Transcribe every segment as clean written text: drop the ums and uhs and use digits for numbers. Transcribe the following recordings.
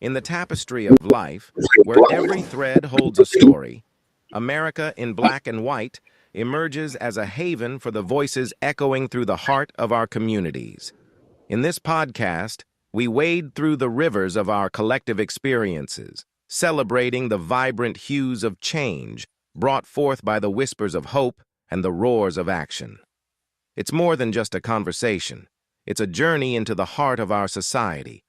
In the tapestry of life, where every thread holds a story, America in black and white emerges as a haven for the voices echoing through the heart of our communities. In this podcast, we wade through the rivers of our collective experiences, celebrating the vibrant hues of change brought forth by the whispers of hope and the roars of action. It's more than just a conversation. It's a journey into the heart of our society,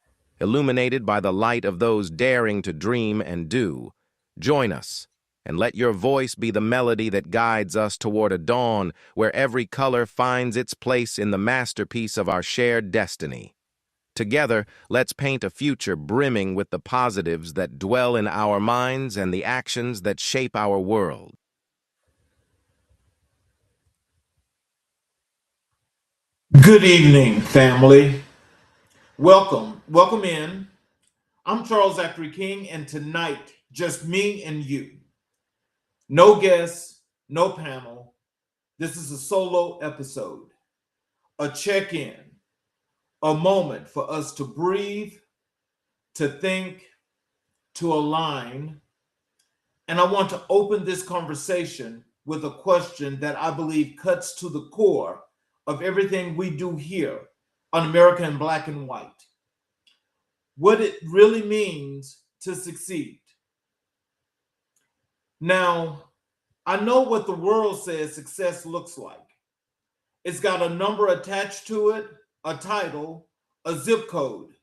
illuminated by the light of those daring to dream and do. Join us, and let your voice be the melody that guides us toward a dawn where every color finds its place in the masterpiece of our shared destiny. Together, let's paint a future brimming with the positives that dwell in our minds and the actions that shape our world. Good evening, family. Welcome in. I'm Charles Zackary King, and tonight, just me and you. No guests, no panel. This is a solo episode, a check-in, a moment for us to breathe, to think, to align. And I want to open this conversation with a question that I believe cuts to the core of everything we do here on America in Black and White. What it really means to succeed. Now, I know what the world says success looks like. It's got a number attached to it, a title, a zip code,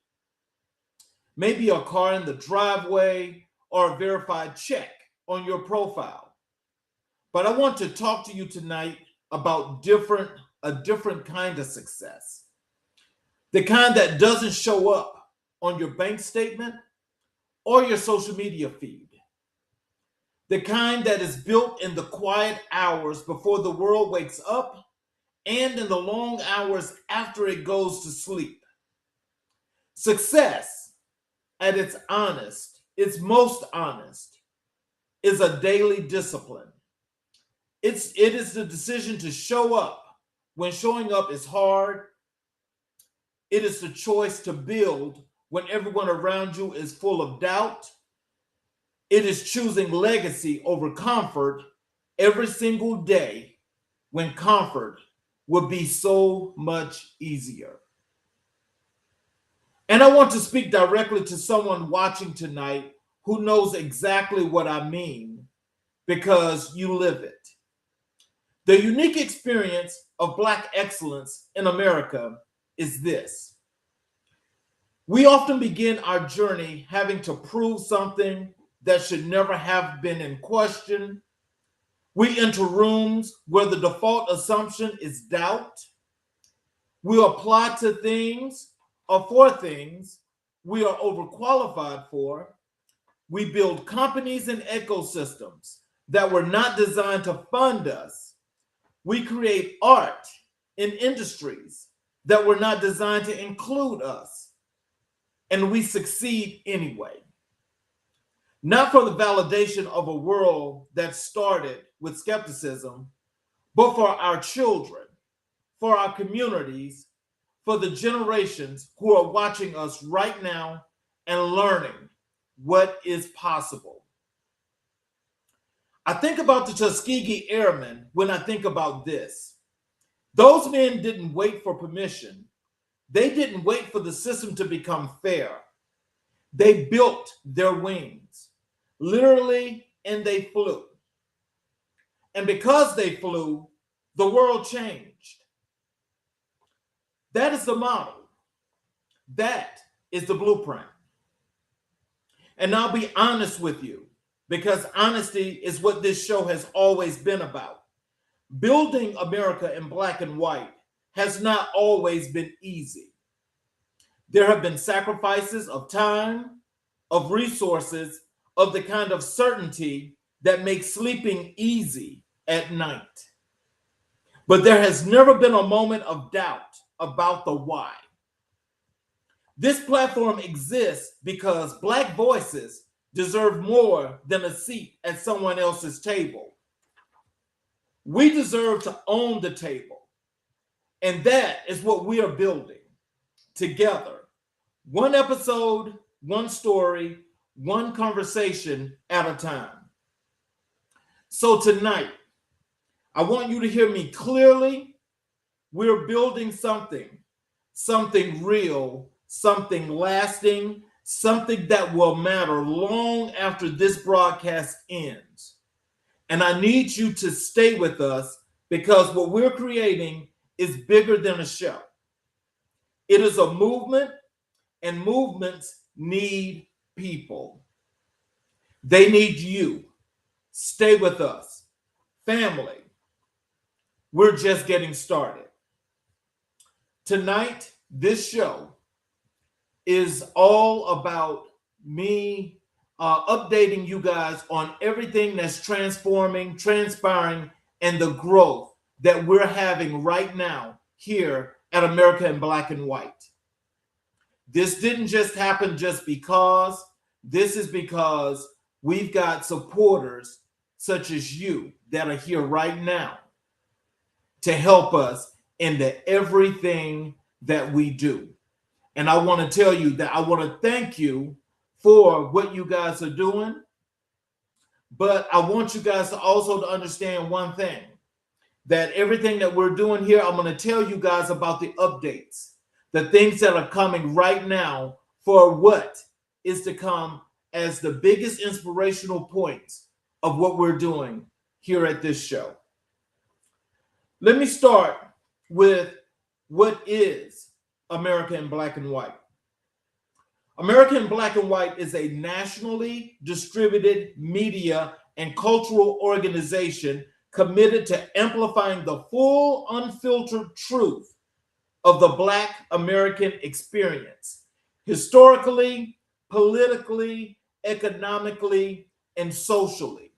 maybe a car in the driveway, or a verified check on your profile. But I want to talk to you tonight about a different kind of success. The kind that doesn't show up on your bank statement or your social media feed. The kind that is built in the quiet hours before the world wakes up and in the long hours after it goes to sleep. Success, at its most honest, is a daily discipline. It is the decision to show up when showing up is hard. It is the choice to build when everyone around you is full of doubt. It is choosing legacy over comfort every single day when comfort would be so much easier. And I want to speak directly to someone watching tonight who knows exactly what I mean because you live it. The unique experience of Black excellence in America is this. We often begin our journey having to prove something that should never have been in question. We enter rooms where the default assumption is doubt. We apply to things or for things we are overqualified for. We build companies and ecosystems that were not designed to fund us. We create art in industries that were not designed to include us. And we succeed anyway. Not for the validation of a world that started with skepticism, but for our children, for our communities, for the generations who are watching us right now and learning what is possible. I think about the Tuskegee Airmen when I think about this. Those men didn't wait for permission. They didn't wait for the system to become fair. They built their wings, literally, and they flew. And because they flew, the world changed. That is the model. That is the blueprint. And I'll be honest with you, because honesty is what this show has always been about. Building America in Black and White has not always been easy. There have been sacrifices of time, of resources, of the kind of certainty that makes sleeping easy at night. But there has never been a moment of doubt about the why. This platform exists because Black voices deserve more than a seat at someone else's table. We deserve to own the table. And that is what we are building together. One episode one story, one conversation at a time. So tonight, I want you to hear me clearly. We're building something real, something lasting, something that will matter long after this broadcast ends. And I need you to stay with us because what we're creating is bigger than a show. It is a movement, and movements need people. They need you. Stay with us. Family, we're just getting started. Tonight, this show is all about me updating you guys on everything that's transforming, transpiring, and the growth that we're having right now here at America in Black and White. This didn't just happen just because. This is because we've got supporters such as you that are here right now to help us in everything that we do. And I want to tell you that I want to thank you for what you guys are doing. But I want you guys to also understand one thing, that everything that we're doing here, I'm going to tell you guys about the updates, the things that are coming right now for what is to come as the biggest inspirational points of what we're doing here at this show. Let me start with what is America in Black and White. America in Black and White is a nationally distributed media and cultural organization committed to amplifying the full, unfiltered truth of the Black American experience, historically, politically, economically, and socially.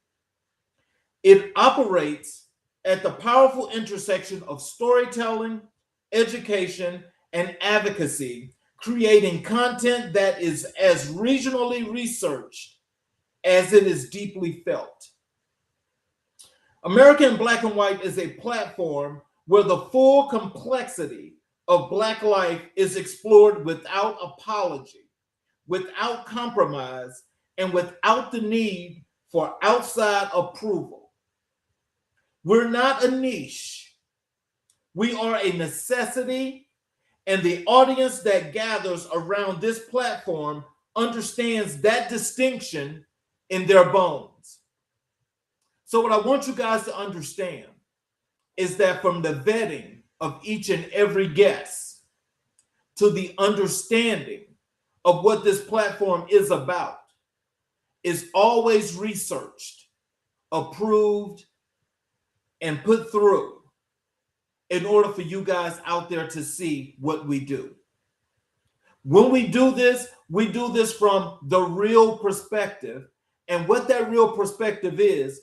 It operates at the powerful intersection of storytelling, education, and advocacy, creating content that is as regionally researched as it is deeply felt. America in Black and White is a platform where the full complexity of Black life is explored without apology, without compromise, and without the need for outside approval. We're not a niche. We are a necessity, and the audience that gathers around this platform understands that distinction in their bones. So what I want you guys to understand is that from the vetting of each and every guest to the understanding of what this platform is about is always researched, approved, and put through in order for you guys out there to see what we do. When we do this from the real perspective. And what that real perspective is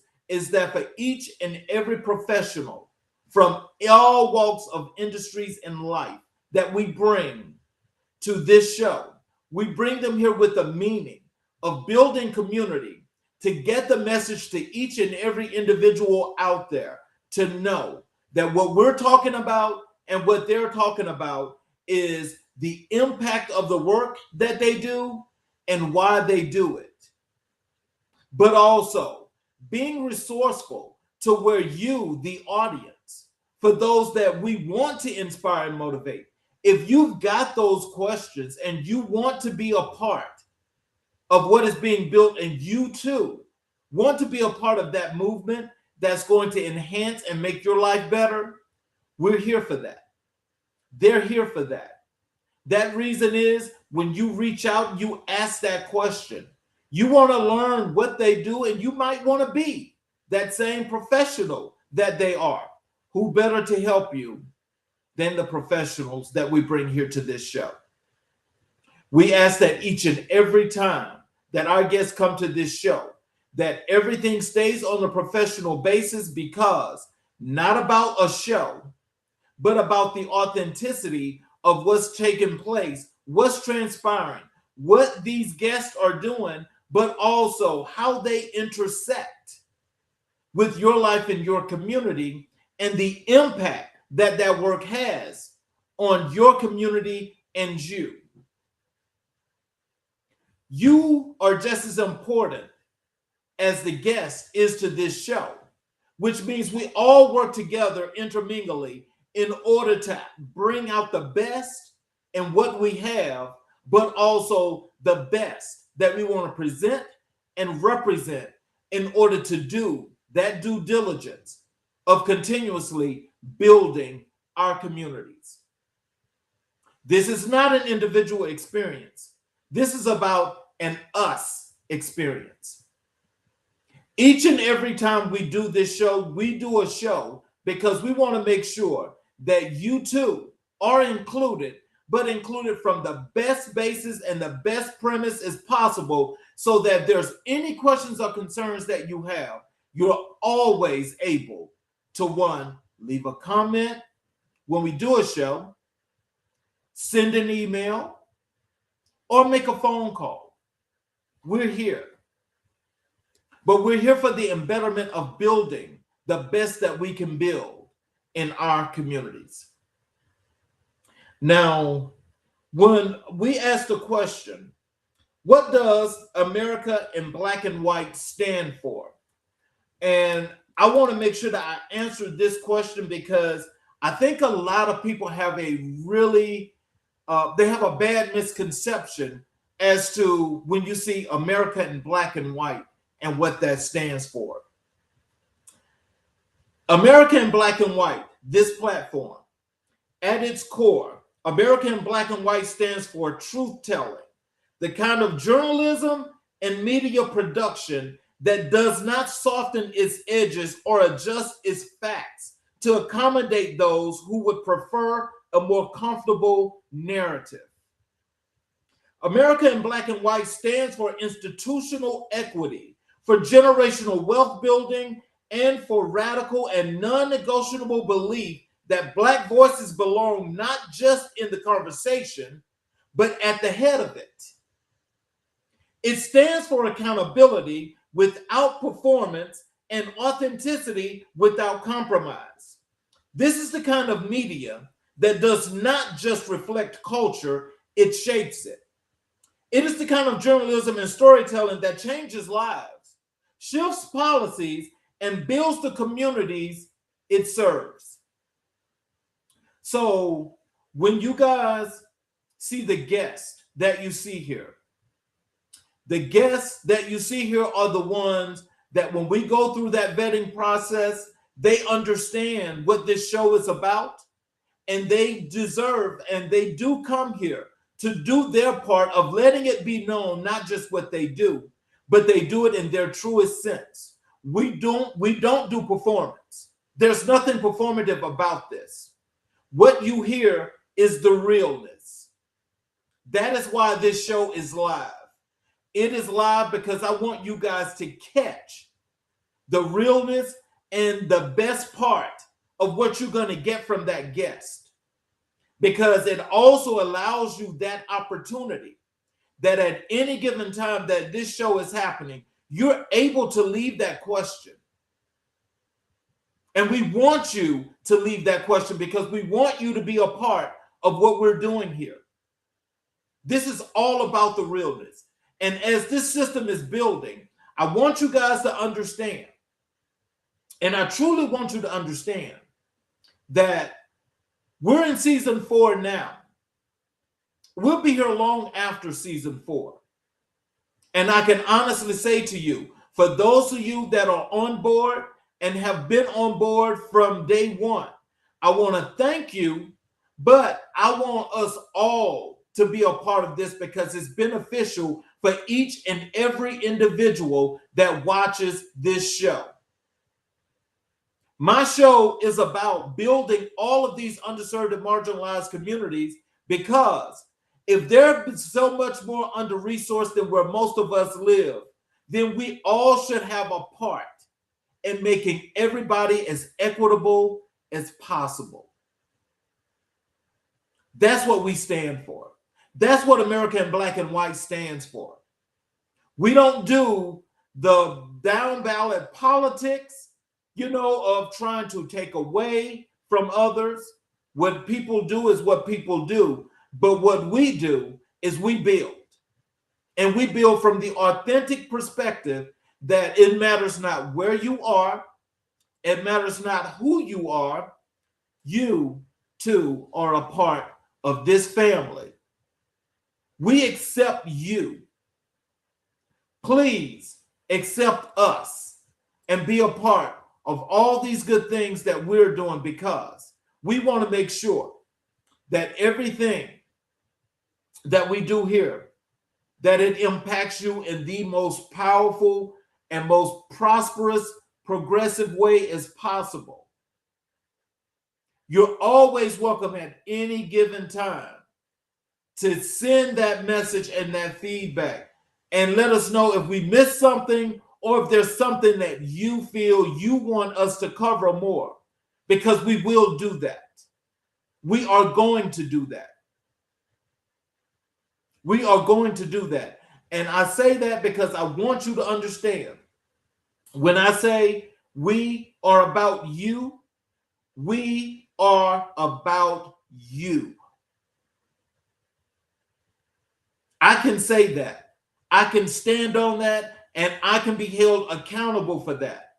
that for each and every professional from all walks of industries in life that we bring to this show, we bring them here with the meaning of building community to get the message to each and every individual out there to know that what we're talking about and what they're talking about is the impact of the work that they do and why they do it. But also being resourceful to where you, the audience, for those that we want to inspire and motivate, if you've got those questions and you want to be a part of what is being built and you too want to be a part of that movement that's going to enhance and make your life better, we're here for that. They're here for that. That reason is when you reach out, you ask that question. You want to learn what they do, and you might want to be that same professional that they are. Who better to help you than the professionals that we bring here to this show? We ask that each and every time that our guests come to this show, that everything stays on a professional basis, because not about a show, but about the authenticity of what's taking place, what's transpiring, what these guests are doing, but also how they intersect with your life and your community and the impact that that work has on your community and you. You are just as important as the guest is to this show, which means we all work together intermingly in order to bring out the best in what we have, but also the best that we want to present and represent in order to do that due diligence of continuously building our communities. This is not an individual experience. This is about an us experience. Each and every time we do this show, we do a show because we want to make sure that you too are included, but included from the best basis and the best premise as possible, so that if there's any questions or concerns that you have, you're always able to, one, leave a comment when we do a show, send an email, or make a phone call. We're here. But we're here for the embetterment of building the best that we can build in our communities. Now, when we ask the question, what does America in Black and White stand for? And I want to make sure that I answer this question because I think a lot of people have a really, they have a bad misconception as to when you see America in Black and White and what that stands for. America in Black and White, this platform, at its core, America in Black and White stands for truth telling, the kind of journalism and media production that does not soften its edges or adjust its facts to accommodate those who would prefer a more comfortable narrative. America in Black and White stands for institutional equity, for generational wealth building, and for radical and non-negotiable belief that Black voices belong not just in the conversation, but at the head of it. It stands for accountability without performance and authenticity without compromise. This is the kind of media that does not just reflect culture, it shapes it. It is the kind of journalism and storytelling that changes lives, shifts policies, and builds the communities it serves. So when you guys see the guests that you see here, the guests that you see here are the ones that when we go through that vetting process, they understand what this show is about, and they deserve and they do come here to do their part of letting it be known not just what they do, but they do it in their truest sense. We don't do performance. There's nothing performative about this. What you hear is the realness. That is why this show is live. It is live because I want you guys to catch the realness and the best part of what you're going to get from that guest, because it also allows you that opportunity that at any given time that this show is happening, you're able to leave that question. And we want you to leave that question because we want you to be a part of what we're doing here. This is all about the realness. And as this system is building, I want you guys to understand, and I truly want you to understand, that we're in season 4 now. We'll be here long after season 4. And I can honestly say to you, for those of you that are on board and have been on board from day one, I want to thank you, but I want us all to be a part of this because it's beneficial for each and every individual that watches this show. My show is about building all of these underserved and marginalized communities, because if they're so much more under-resourced than where most of us live, then we all should have a part in making everybody as equitable as possible. That's what we stand for. That's what America in Black and White stands for. We don't do the down ballot politics, of trying to take away from others. What people do is what people do. But what we do is we build. And we build from the authentic perspective that it matters not where you are, it matters not who you are, you too are a part of this family. We accept you. Please accept us and be a part of all these good things that we're doing, because we want to make sure that everything that we do here, that it impacts you in the most powerful and most prosperous, progressive way as possible. You're always welcome at any given time to send that message and that feedback and let us know if we missed something or if there's something that you feel you want us to cover more, because we will do that. We are going to do that. We are going to do that. And I say that because I want you to understand, when I say we are about you, we are about you. I can say that. I can stand on that, and I can be held accountable for that.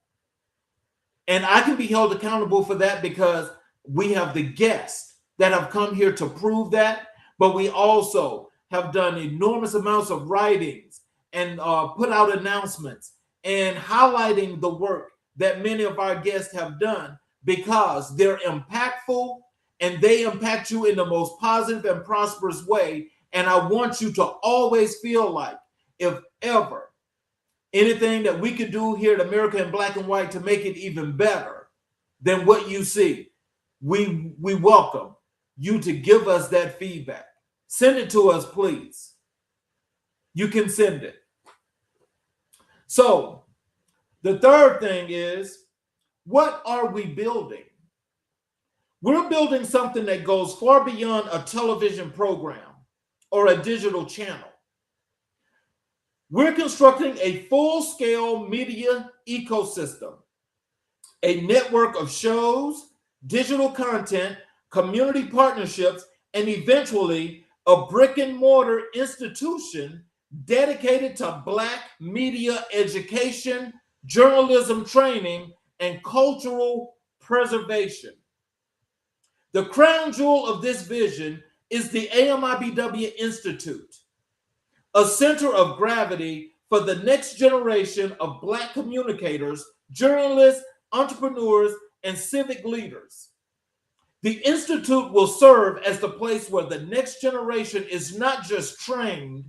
And I can be held accountable for that because we have the guests that have come here to prove that, but we also have done enormous amounts of writings and put out announcements and highlighting the work that many of our guests have done, because they're impactful and they impact you in the most positive and prosperous way. And I want you to always feel like, if ever anything that we could do here at America in Black and White to make it even better than what you see, we welcome you to give us that feedback. Send it to us, please. You can send it. So the third thing is, what are we building? We're building something that goes far beyond a television program or a digital channel. We're constructing a full-scale media ecosystem, a network of shows, digital content, community partnerships, and eventually a brick-and-mortar institution dedicated to Black media education, journalism training, and cultural preservation. The crown jewel of this vision is the AMIBW Institute, a center of gravity for the next generation of Black communicators, journalists, entrepreneurs, and civic leaders. The Institute will serve as the place where the next generation is not just trained,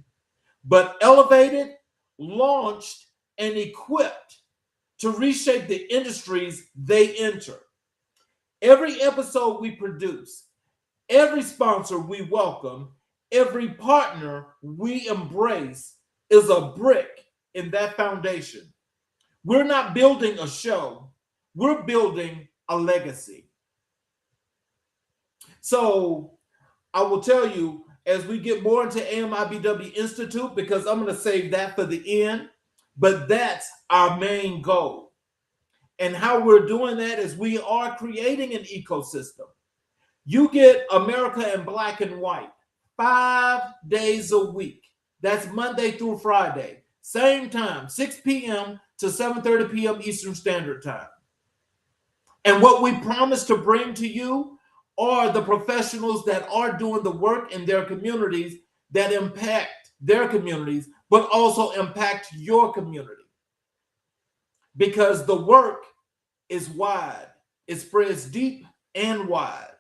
but elevated, launched, and equipped to reshape the industries they enter. Every episode we produce, every sponsor we welcome, every partner we embrace is a brick in that foundation. We're not building a show, we're building a legacy. So I will tell you, as we get more into AMIBW Institute, because I'm going to save that for the end, but that's our main goal. And how we're doing that is we are creating an ecosystem. You get America in Black and White 5 days a week. That's Monday through Friday. Same time, 6 p.m. to 7:30 p.m. Eastern Standard Time. And what we promise to bring to you are the professionals that are doing the work in their communities that impact their communities, but also impact your community. Because the work is wide. It spreads deep and wide.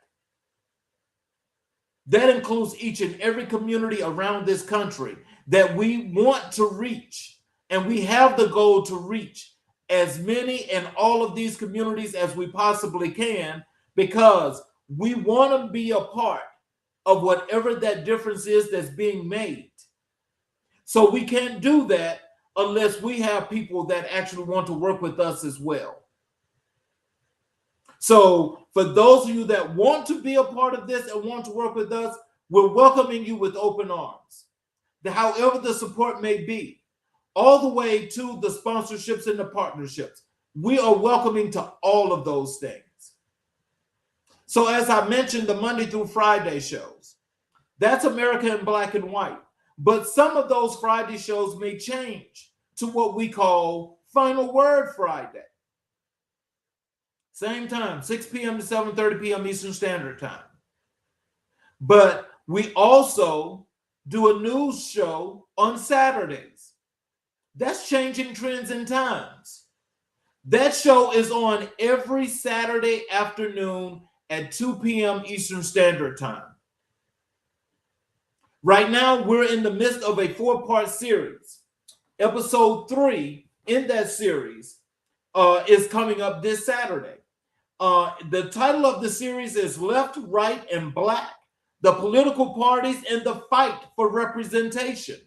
That includes each and every community around this country that we want to reach. And we have the goal to reach as many and all of these communities as we possibly can, because we want to be a part of whatever that difference is that's being made. So we can't do that unless we have people that actually want to work with us as well. So for those of you that want to be a part of this and want to work with us, we're welcoming you with open arms. However the support may be, all the way to the sponsorships and the partnerships, we are welcoming to all of those things. So as I mentioned, the Monday through Friday shows, that's America in Black and White. But some of those Friday shows may change to what we call Final Word Friday. Same time, 6 p.m. to 7:30 p.m. Eastern Standard Time. But we also do a news show on Saturdays. That's changing trends and times. That show is on every Saturday afternoon at 2 p.m. Eastern Standard Time. Right now, we're in the midst of a 4-part series. Episode 3 in that series is coming up this Saturday. The title of the series is Left, Right, and Black, the Political Parties and the Fight for Representation.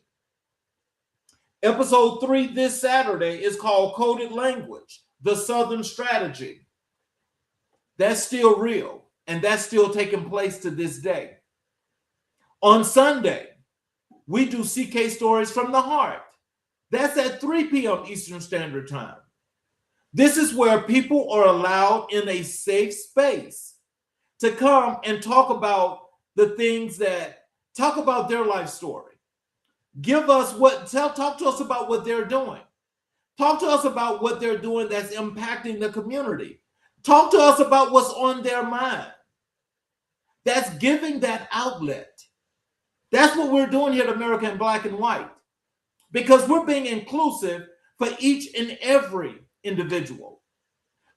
Episode 3 this Saturday is called Coded Language, the Southern Strategy. That's still real, and that's still taking place to this day. On Sunday, we do CK Stories from the Heart. That's at 3 p.m. Eastern Standard Time. This is where people are allowed in a safe space to come and talk about the things talk about their life story. Talk to us about what they're doing. Talk to us about what they're doing that's impacting the community. Talk to us about what's on their mind. That's giving that outlet. That's what we're doing here at America in Black and White, because we're being inclusive for each and every individual.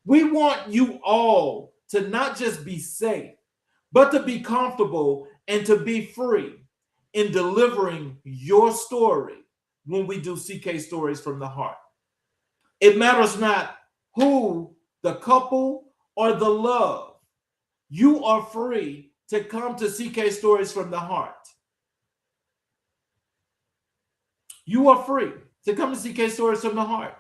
We want you all to not just be safe, but to be comfortable and to be free in delivering your story when we do CK Stories from the Heart. It matters not who, the couple, or the love. You are free to come to CK Stories from the Heart. You are free to come to CK Stories from the Heart.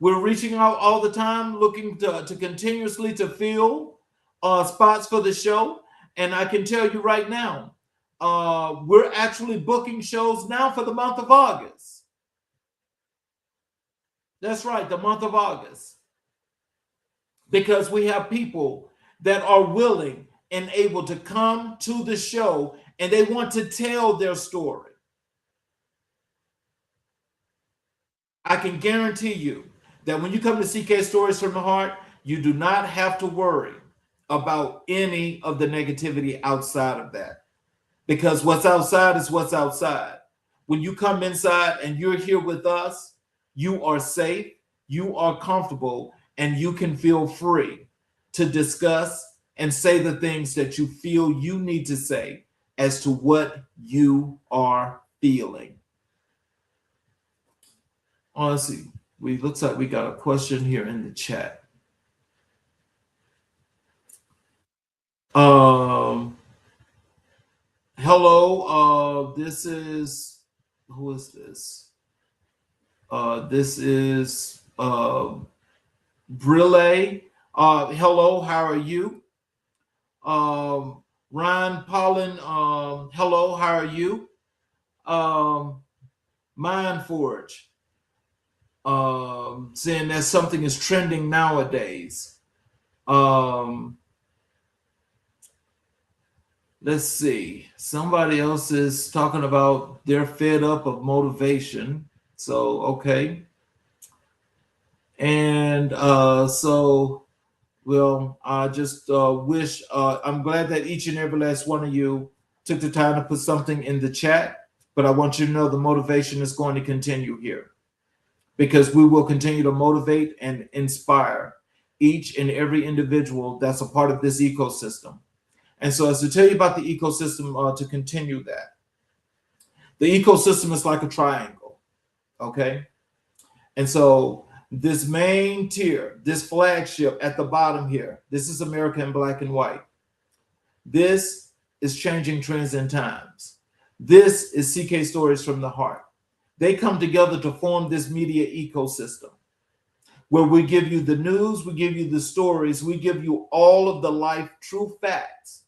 We're reaching out all the time, looking to continuously to fill spots for the show. And I can tell you right now, we're actually booking shows now for the month of August. That's right, the month of August. Because we have people that are willing and able to come to the show and they want to tell their story. I can guarantee you that when you come to CK Stories from the Heart, you do not have to worry about any of the negativity outside of that. Because what's outside is what's outside. When you come inside and you're here with us, you are safe, you are comfortable, and you can feel free to discuss and say the things that you feel you need to say as to what you are feeling. Honestly, looks like we got a question here in the chat. Hello, this is, who is this? This is Brille. Hello, how are you? Ryan Paulin, hello, how are you? Mindforge, saying that something is trending nowadays. Let's see. Somebody else is talking about they're fed up of motivation. So, okay. And so, well, I just wish, I'm glad that each and every last one of you took the time to put something in the chat, but I want you to know the motivation is going to continue here, because we will continue to motivate and inspire each and every individual that's a part of this ecosystem. And so, as to tell you about the ecosystem, to continue that, the ecosystem is like a triangle, okay? And so this main tier, this flagship at the bottom here, this is America in Black and White. This is Changing Trends and Times. This is CK Stories from the Heart. They come together to form this media ecosystem where we give you the news, we give you the stories, we give you all of the life, true facts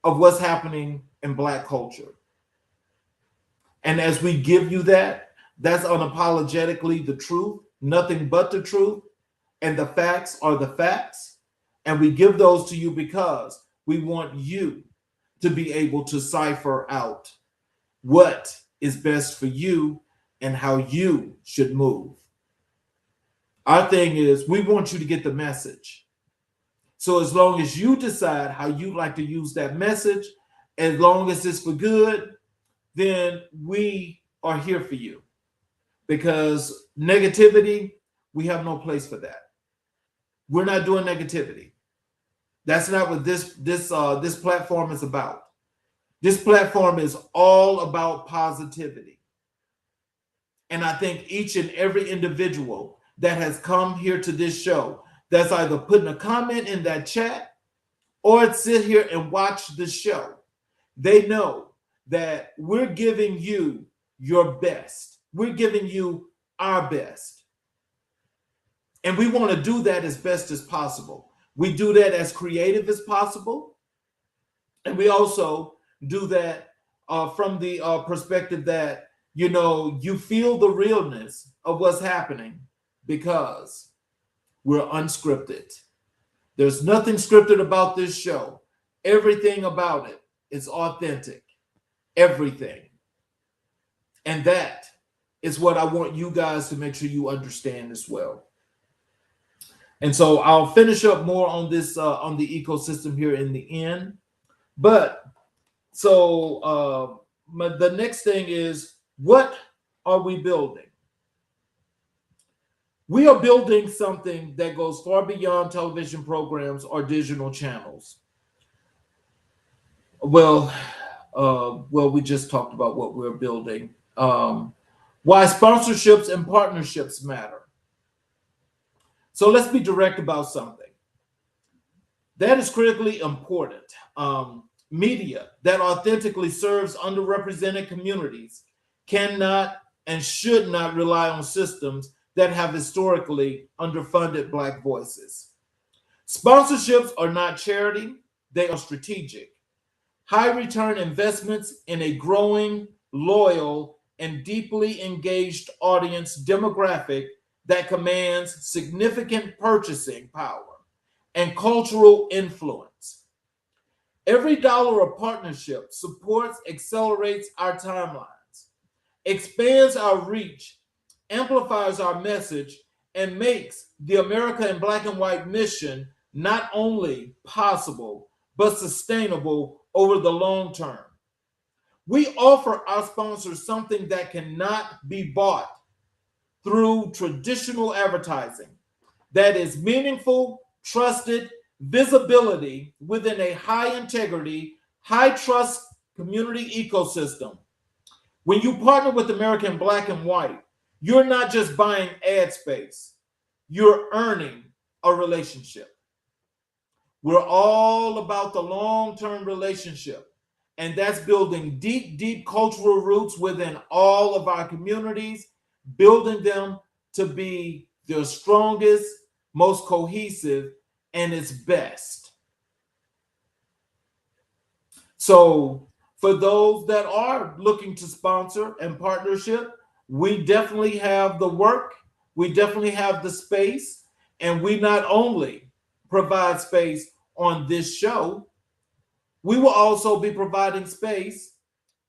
of what's happening in Black culture. And as we give you that, that's unapologetically the truth, nothing but the truth, and the facts are the facts. And we give those to you because we want you to be able to cipher out what is best for you and how you should move. Our thing is we want you to get the message. So as long as you decide how you like to use that message, as long as it's for good, then we are here for you. Because negativity, we have no place for that. We're not doing negativity. That's not what this platform is about. This platform is all about positivity. And I think each and every individual that has come here to this show, that's either putting a comment in that chat or sit here and watch the show, they know that we're giving you your best. We're giving you our best. And we want to do that as best as possible. We do that as creative as possible. And we also do that from the perspective that, you know, you feel the realness of what's happening because we're unscripted. There's nothing scripted about this show. Everything about it is authentic. Everything. And that is what I want you guys to make sure you understand as well. And so I'll finish up more on this on the ecosystem here in the end. But so the next thing is, what are we building? We are building something that goes far beyond television programs or digital channels. Well, we just talked about what we're building. Why sponsorships and partnerships matter. So let's be direct about something. That is critically important. Media that authentically serves underrepresented communities cannot and should not rely on systems that have historically underfunded Black voices. Sponsorships are not charity, they are strategic. High return investments in a growing, loyal, and deeply engaged audience demographic that commands significant purchasing power and cultural influence. Every dollar of partnership supports, accelerates our timelines, expands our reach, amplifies our message, and makes the America in Black and White mission not only possible, but sustainable over the long term. We offer our sponsors something that cannot be bought through traditional advertising that is meaningful, trusted, visibility within a high integrity, high trust community ecosystem. When you partner with American Black and White, you're not just buying ad space, you're earning a relationship. We're all about the long-term relationship, and that's building deep, deep cultural roots within all of our communities, building them to be the strongest, most cohesive, and its best. So for those that are looking to sponsor and partnership, we definitely have the work, we definitely have the space, and we not only provide space on this show, we will also be providing space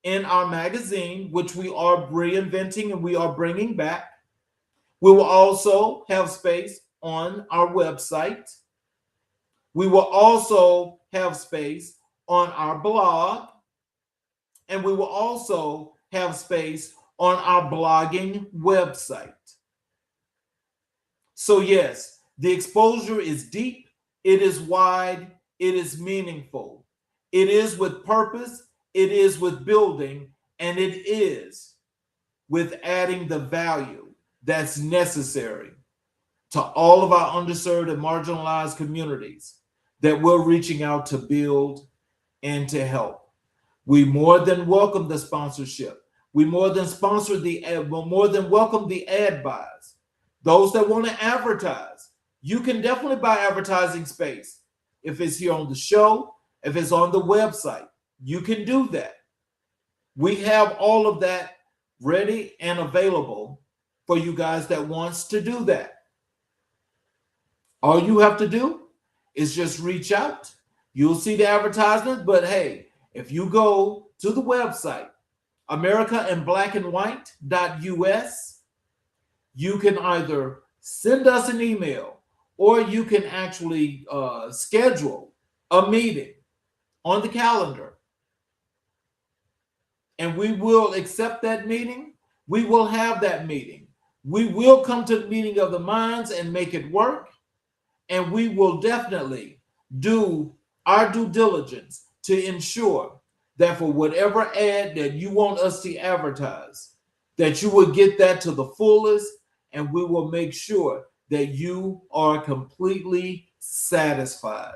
in our magazine, which we are reinventing and we are bringing back. We will also have space on our website. We will also have space on our blog, and we will also have space on our blogging website. So yes, the exposure is deep, it is wide, it is meaningful. It is with purpose, it is with building, and it is with adding the value that's necessary to all of our underserved and marginalized communities that we're reaching out to build and to help. We more than welcome the sponsorship. We more than welcome the ad buys. Those that want to advertise, you can definitely buy advertising space. If it's here on the show, if it's on the website, you can do that. We have all of that ready and available for you guys that wants to do that. All you have to do is just reach out. You'll see the advertisements, but hey, if you go to the website, americainblackandwhite.us. You can either send us an email or you can actually schedule a meeting on the calendar, and we will accept that meeting. We will have that meeting. We will come to the meeting of the minds and make it work, and we will definitely do our due diligence to ensure that for whatever ad that you want us to advertise, that you will get that to the fullest, and we will make sure that you are completely satisfied.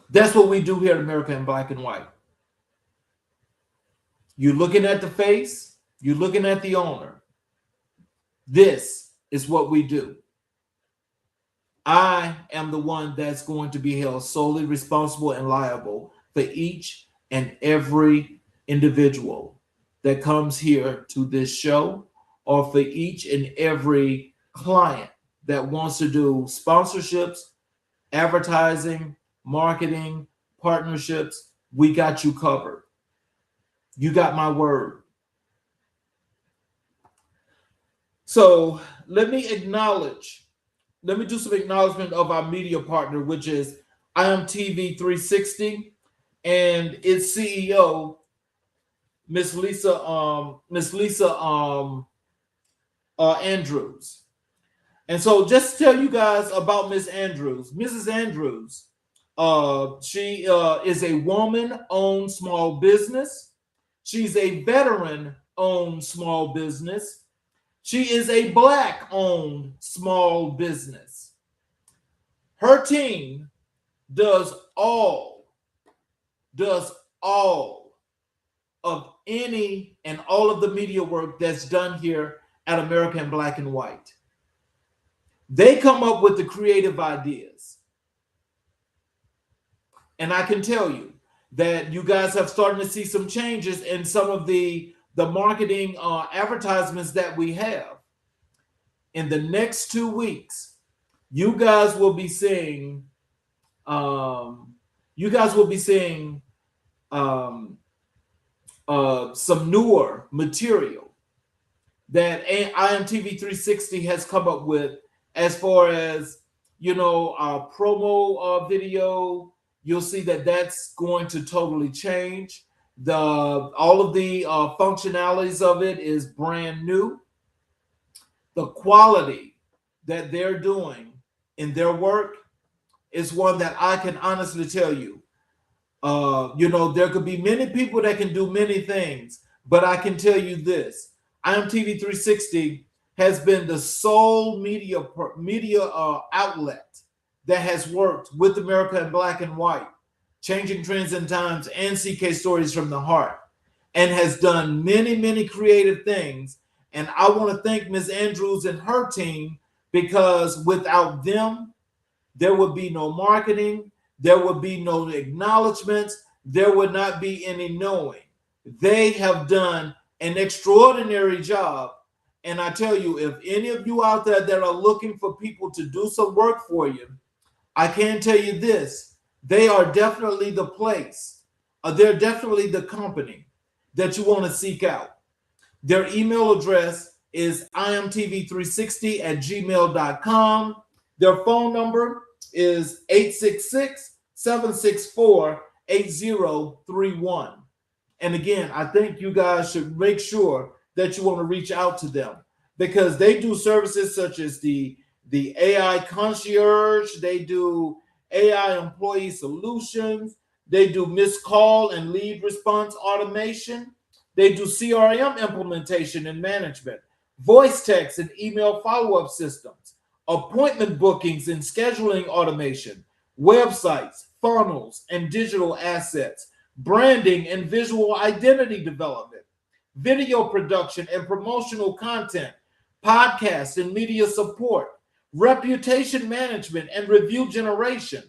That's what we do here at America in Black and White. You're looking at the face, you're looking at the owner. This is what we do. I am the one that's going to be held solely responsible and liable for each and every individual that comes here to this show, or for each and every client that wants to do sponsorships, advertising, marketing, partnerships. We got you covered. You got my word. So let me do some acknowledgement of our media partner, which is IMTV360 and its CEO, Miss Lisa Andrews. And so just to tell you guys about Miss Andrews, Mrs. Andrews, she is a woman-owned small business. She's a veteran-owned small business. She is a Black-owned small business. Her team does all of any and all of the media work that's done here at America in Black and White. They come up with the creative ideas. And I can tell you that you guys have started to see some changes in some of the marketing advertisements that we have. In the next 2 weeks, you guys will be seeing some newer material that IMTV360 has come up with, as far as, our promo video. You'll see that that's going to totally change. All of the functionalities of it is brand new. The quality that they're doing in their work is one that I can honestly tell you. There could be many people that can do many things, but I can tell you this: IMTV360 has been the sole media outlet that has worked with America in Black and White, Changing Trends and Times, and CK Stories from the Heart, and has done many, many creative things. And I want to thank Ms. Andrews and her team, because without them, there would be no marketing, there would be no acknowledgments, there would not be any knowing. They have done an extraordinary job. And I tell you, if any of you out there that are looking for people to do some work for you, I can tell you this: they are definitely the place, they're definitely the company that you want to seek out. Their email address is imtv360@gmail.com. Their phone number is 866-764-8031. And again, I think you guys should make sure that you want to reach out to them, because they do services such as the AI concierge, they do AI employee solutions, they do missed call and lead response automation, they do CRM implementation and management, voice text and email follow-up systems, appointment bookings and scheduling automation, websites, funnels and digital assets, branding and visual identity development, video production and promotional content, podcasts and media support, reputation management and review generation,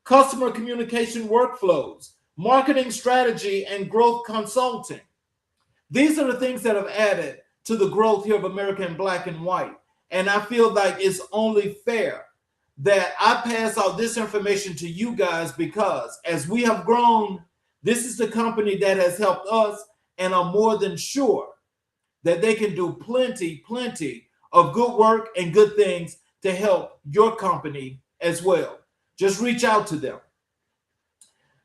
customer communication workflows, marketing strategy and growth consulting. These are the things that have added to the growth here of America in Black and White. And I feel like it's only fair that I pass out this information to you guys, because as we have grown This is the company that has helped us, and I'm more than sure that they can do plenty of good work and good things to help your company as well. Just reach out to them.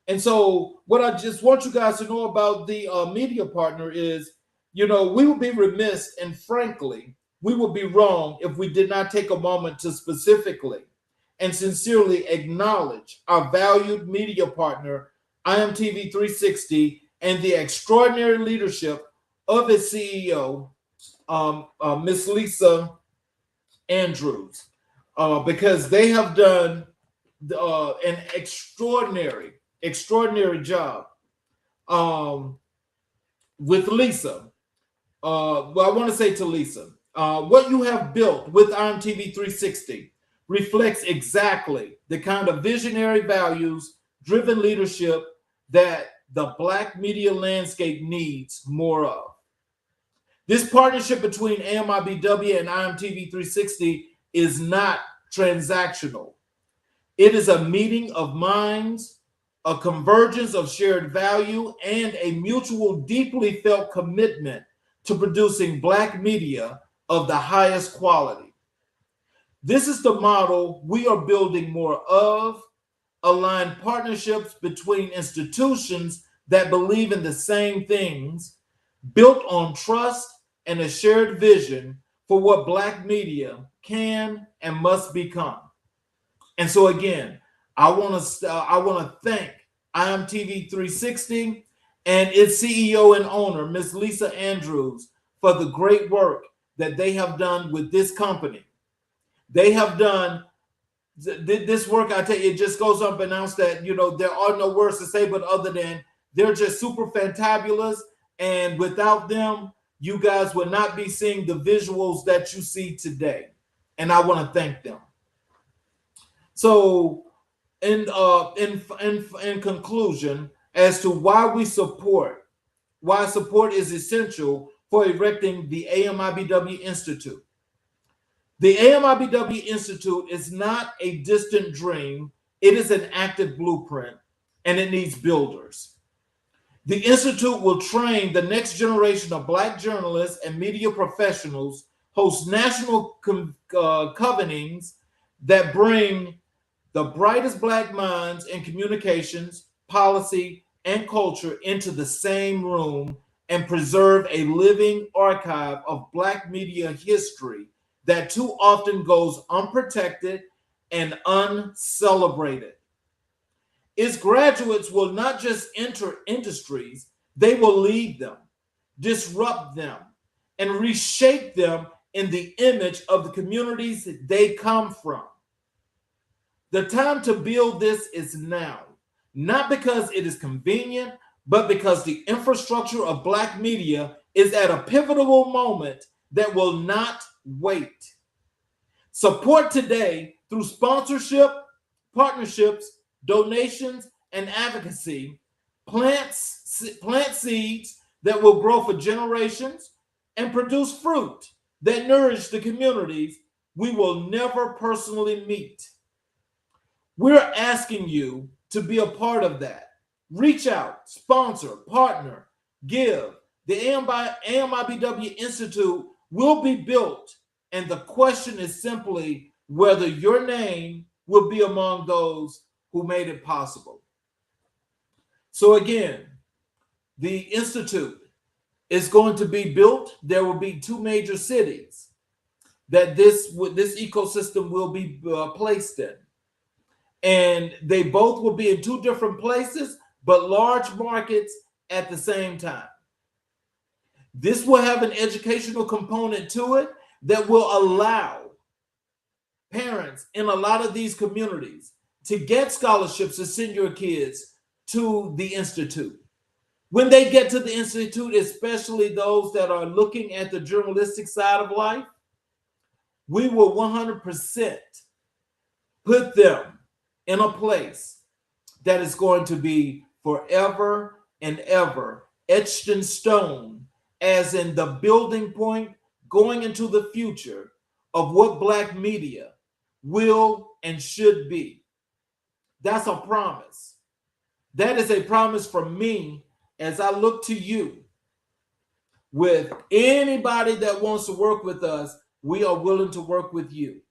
And so what I just want you guys to know about the media partner is, we would be remiss, and frankly, we would be wrong if we did not take a moment to specifically and sincerely acknowledge our valued media partner, IMTV 360, and the extraordinary leadership of its CEO, Miss Lisa Andrews, because they have done an extraordinary job with Lisa. I want to say to Lisa, what you have built with IMTV 360 reflects exactly the kind of visionary values driven leadership that the Black media landscape needs more of. This partnership between AMIBW and IMTV 360 is not transactional. It is a meeting of minds, a convergence of shared value, and a mutual, deeply felt commitment to producing Black media of the highest quality. This is the model we are building more of: aligned partnerships between institutions that believe in the same things, built on trust and a shared vision for what Black media can and must become. And so again, I want to thank IMTV 360 and its CEO and owner, Ms. Lisa Andrews, for the great work that they have done with this company. They have done this work. I tell you, it just goes unbeknownst that, there are no words to say, but other than they're just super fantabulous. And without them, you guys would not be seeing the visuals that you see today. And I want to thank them. So in conclusion, as to why support is essential for erecting the AMIBW Institute. The AMIBW Institute is not a distant dream. It is an active blueprint, and it needs builders. The Institute will train the next generation of Black journalists and media professionals, host national convenings that bring the brightest Black minds in communications, policy, and culture into the same room, and preserve a living archive of Black media history that too often goes unprotected and uncelebrated. Its graduates will not just enter industries, they will lead them, disrupt them, and reshape them in the image of the communities they come from. The time to build this is now, not because it is convenient, but because the infrastructure of Black media is at a pivotal moment that will not wait. Support today through sponsorship, partnerships, donations, and advocacy. Plant seeds that will grow for generations and produce fruit that nourish the communities we will never personally meet. We're asking you to be a part of that. Reach out, sponsor, partner, give. The AMIBW Institute will be built, and the question is simply whether your name will be among those who made it possible. So again, the Institute is going to be built. There will be two major cities that this ecosystem will be placed in. And they both will be in two different places, but large markets at the same time. This will have an educational component to it that will allow parents in a lot of these communities to get scholarships to send your kids to the Institute. When they get to the Institute, especially those that are looking at the journalistic side of life, we will 100% put them in a place that is going to be forever and ever etched in stone, as in the building point going into the future of what Black media will and should be. That's a promise. That is a promise from me as I look to you. With anybody that wants to work with us, we are willing to work with you.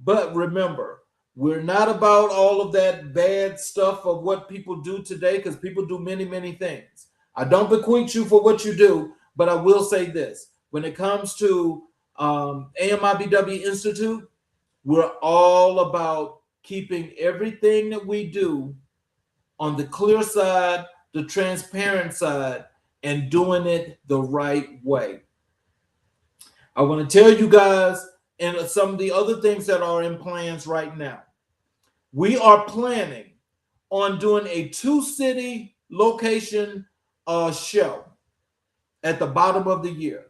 But remember, we're not about all of that bad stuff of what people do today, because people do many, many things. I don't bequeath you for what you do, but I will say this. When it comes to AMIBW Institute, we're all about keeping everything that we do on the clear side, the transparent side, and doing it the right way. I want to tell you guys and some of the other things that are in plans right now. We are planning on doing a 2-city location show at the bottom of the year.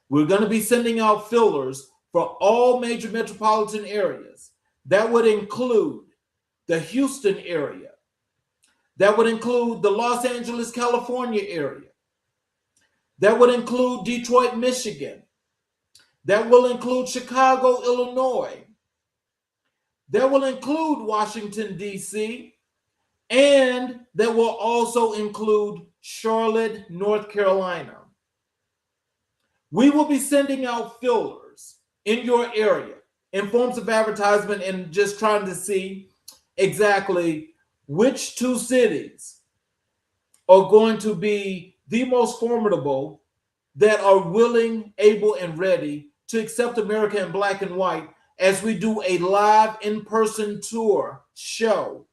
We're going to be sending out fillers for all major metropolitan areas. That would include the Houston area. That would include the Los Angeles, California area. That would include Detroit, Michigan. That will include Chicago, Illinois. That will include Washington, D.C. And that will also include Charlotte, North Carolina. We will be sending out fillers in your area in forms of advertisement and just trying to see exactly which 2 cities are going to be the most formidable that are willing, able, and ready to accept America in black and white as we do a live in-person tour show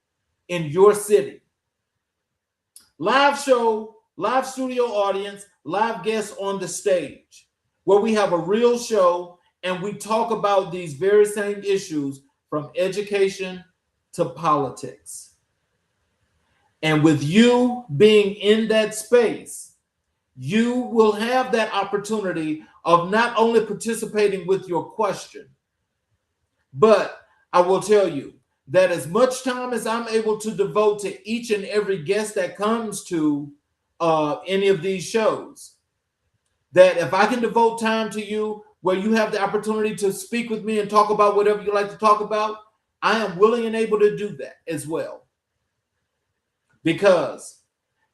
in your city. Live show, live studio audience, live guests on the stage, where we have a real show and we talk about these very same issues from education to politics. And with you being in that space, you will have that opportunity of not only participating with your question, but I will tell you that as much time as I'm able to devote to each and every guest that comes to any of these shows, that if I can devote time to you where you have the opportunity to speak with me and talk about whatever you like to talk about, I am willing and able to do that as well. Because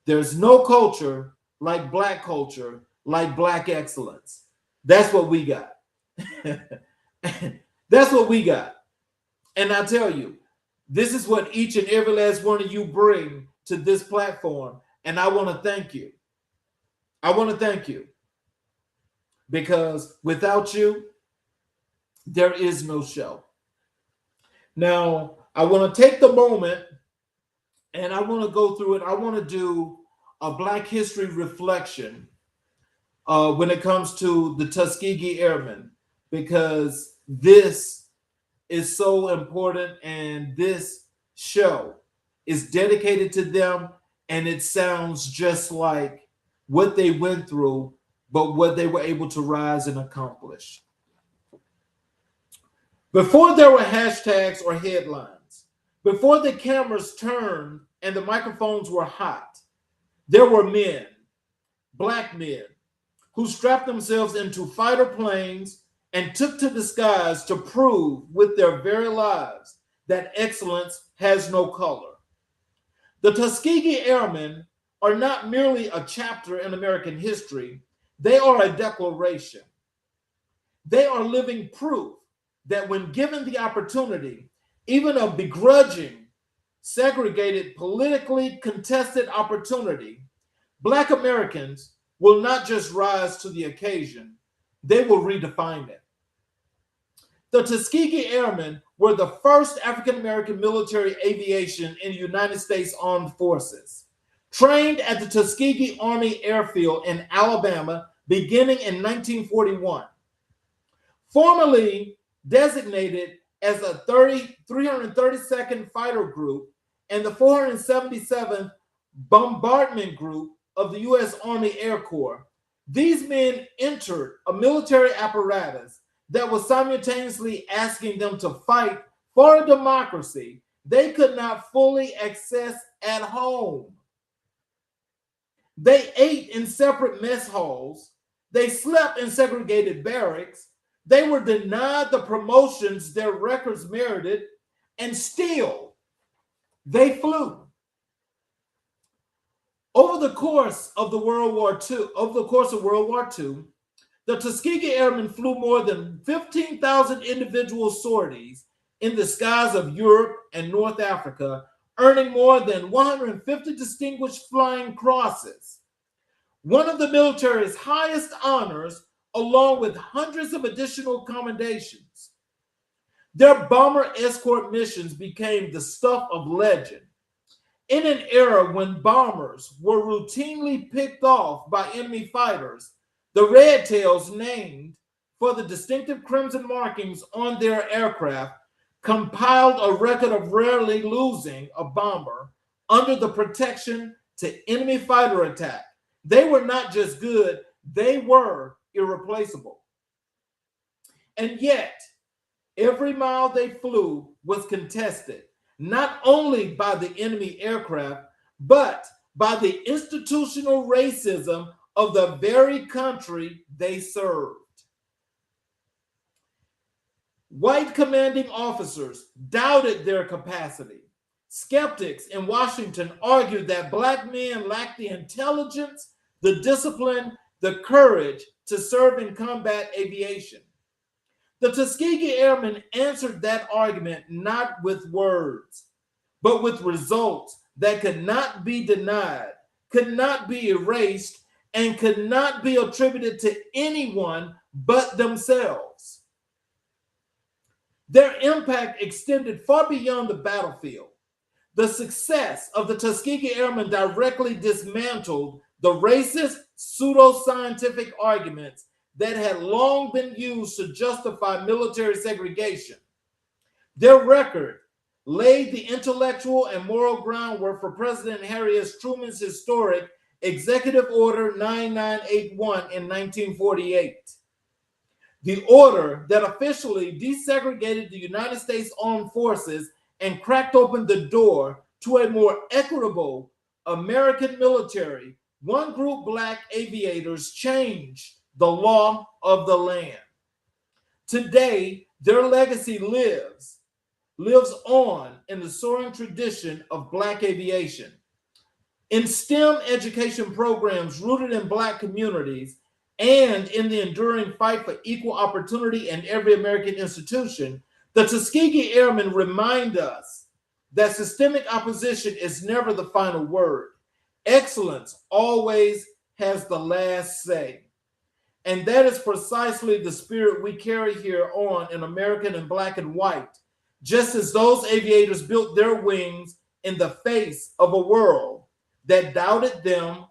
there's no culture like black culture, like black excellence. That's what we got. That's what we got. And I tell you, this is what each and every last one of you bring to this platform. And I want to thank you. I want to thank you. Because without you, there is no show. Now, I want to take the moment and I want to go through it. I want to do a Black History reflection when it comes to the Tuskegee Airmen, because this is so important and this show is dedicated to them, and it sounds just like what they went through, but what they were able to rise and accomplish. Before there were hashtags or headlines, before the cameras turned and the microphones were hot, there were men, black men, who strapped themselves into fighter planes and took to the skies to prove with their very lives that excellence has no color. The Tuskegee Airmen are not merely a chapter in American history, they are a declaration. They are living proof that when given the opportunity, even a begrudging, segregated, politically contested opportunity, Black Americans will not just rise to the occasion, they will redefine it. The Tuskegee Airmen were the first African-American military aviation in the United States Armed Forces, trained at the Tuskegee Army Airfield in Alabama beginning in 1941. Formerly designated as a 332nd Fighter Group and the 477th Bombardment Group of the U.S. Army Air Corps, these men entered a military apparatus that was simultaneously asking them to fight for a democracy they could not fully access at home. They ate in separate mess halls. They slept in segregated barracks. They were denied the promotions their records merited, and still they flew. Over the course of World War II, the Tuskegee Airmen flew more than 15,000 individual sorties in the skies of Europe and North Africa, earning more than 150 distinguished flying crosses, one of the military's highest honors, along with hundreds of additional commendations. Their bomber escort missions became the stuff of legend. In an era when bombers were routinely picked off by enemy fighters, the Red Tails, named for the distinctive crimson markings on their aircraft, compiled a record of rarely losing a bomber under the protection to enemy fighter attack. They were not just good, they were irreplaceable. And yet, every mile they flew was contested, not only by the enemy aircraft, but by the institutional racism of the very country they served. White commanding officers doubted their capacity. Skeptics in Washington argued that Black men lacked the intelligence, the discipline, the courage to serve in combat aviation. The Tuskegee Airmen answered that argument not with words, but with results that could not be denied, could not be erased, and could not be attributed to anyone but themselves. Their impact extended far beyond the battlefield. The success of the Tuskegee Airmen directly dismantled the racist, pseudoscientific arguments that had long been used to justify military segregation. Their record laid the intellectual and moral groundwork for President Harry S. Truman's historic Executive Order 9981 in 1948. The order that officially desegregated the United States Armed Forces and cracked open the door to a more equitable American military. One group Black aviators changed the law of the land. Today, their legacy lives on in the soaring tradition of Black aviation. In STEM education programs rooted in Black communities and in the enduring fight for equal opportunity in every American institution, the Tuskegee Airmen remind us that systemic opposition is never the final word. Excellence always has the last say. And that is precisely the spirit we carry here on in American and Black and White. Just as those aviators built their wings in the face of a world that doubted them,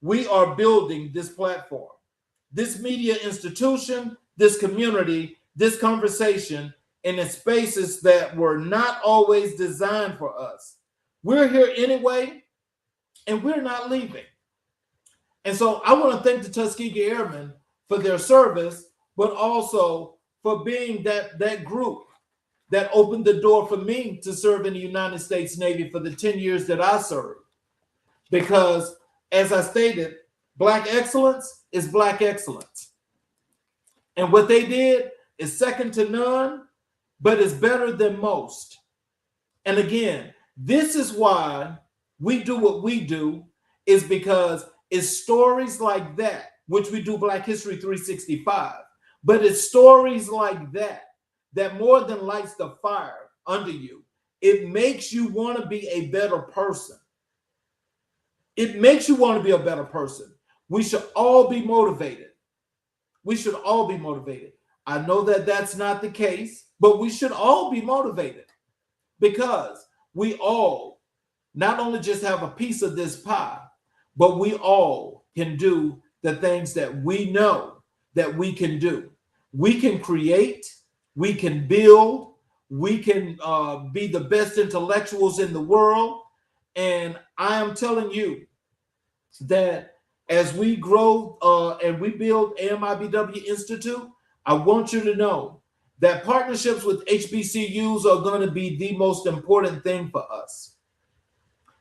we are building this platform, this media institution, this community, this conversation in the spaces that were not always designed for us. We're here anyway, and we're not leaving. And so I want to thank the Tuskegee Airmen for their service, but also for being that group that opened the door for me to serve in the United States Navy for the 10 years that I served. Because, as I stated, Black excellence is Black excellence. And what they did is second to none, but is better than most. And again, this is why we do what we do, is because it's stories like that, which we do Black History 365, but it's stories like that that more than lights the fire under you. It makes you want to be a better person. It makes you want to be a better person. We should all be motivated. We should all be motivated. I know that that's not the case, but we should all be motivated because we all not only just have a piece of this pie, but we all can do the things that we know that we can do. We can create, we can build, we can be the best intellectuals in the world. And I am telling you that as we grow and we build AMIBW Institute, I want you to know that partnerships with HBCUs are going to be the most important thing for us,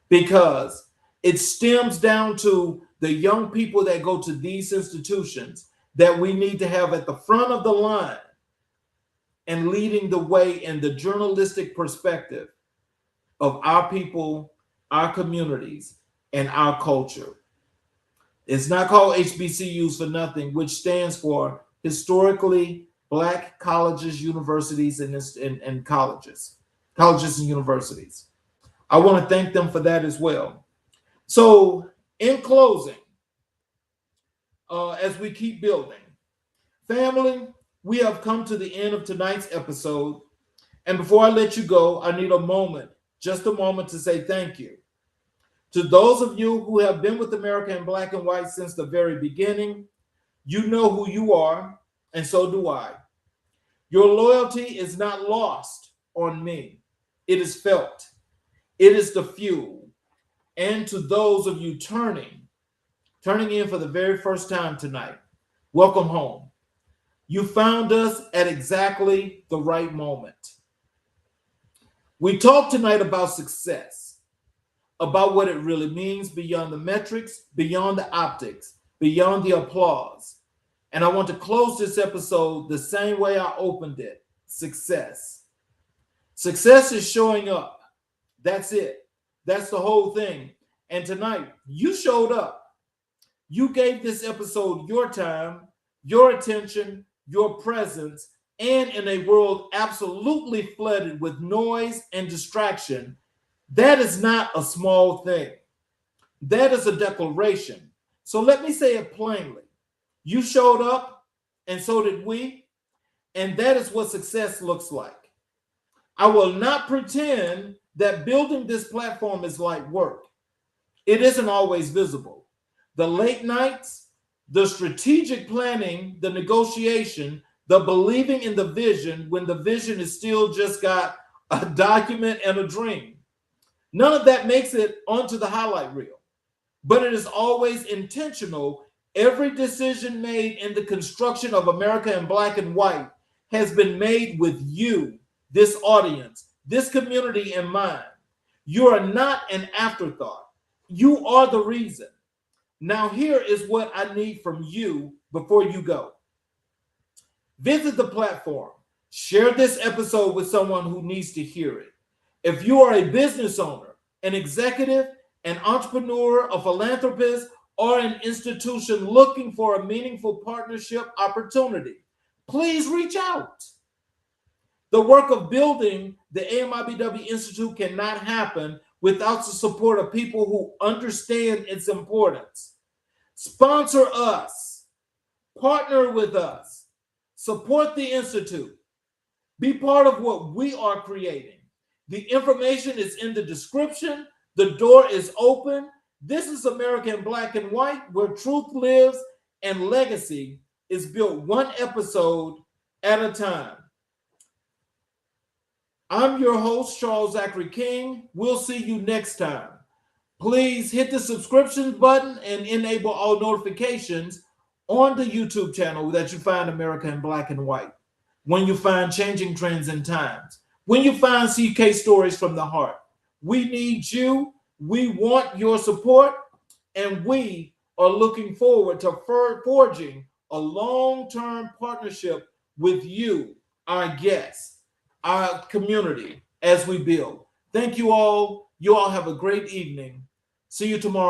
because it stems down to the young people that go to these institutions that we need to have at the front of the line and leading the way in the journalistic perspective of our people, our communities, and our culture. It's not called HBCUs for nothing, which stands for Historically Black Colleges, Universities, and Colleges and universities. I want to thank them for that as well. So, in closing, as we keep building, family, we have come to the end of tonight's episode. And before I let you go, I need a moment, just a moment to say thank you. To those of you who have been with America in Black and White since the very beginning, you know who you are, and so do I. Your loyalty is not lost on me. It is felt. It is the fuel. And to those of you turning in for the very first time tonight, welcome home. You found us at exactly the right moment. We talked tonight about success, about what it really means beyond the metrics, beyond the optics, beyond the applause. And I want to close this episode the same way I opened it: success. Success is showing up. That's it. That's the whole thing. And tonight, you showed up. You gave this episode your time, your attention, your presence, and in a world absolutely flooded with noise and distraction. That is not a small thing. That is a declaration. So let me say it plainly. You showed up, and so did we, and that is what success looks like. I will not pretend that building this platform is light work. It isn't always visible. The late nights, the strategic planning, the negotiation, the believing in the vision when the vision is still just got a document and a dream. None of that makes it onto the highlight reel, but it is always intentional. Every decision made in the construction of America in Black and White has been made with you, this audience, this community in mind. You are not an afterthought. You are the reason. Now, here is what I need from you before you go. Visit the platform. Share this episode with someone who needs to hear it. If you are a business owner, an executive, an entrepreneur, a philanthropist, or an institution looking for a meaningful partnership opportunity, please reach out. The work of building the AMIBW Institute cannot happen without the support of people who understand its importance. Sponsor us. Partner with us. Support the Institute. Be part of what we are creating. The information is in the description. The door is open. This is America in Black and White, where truth lives and legacy is built one episode at a time. I'm your host, Charles Zackary King. We'll see you next time. Please hit the subscription button and enable all notifications on the YouTube channel that you find America in Black and White. When you find Changing Trends and Times, when you find CK Stories from the Heart, we need you. We want your support, and we are looking forward to forging a long-term partnership with you, our guests, our community, as we build. Thank you all. You all have a great evening. See you tomorrow.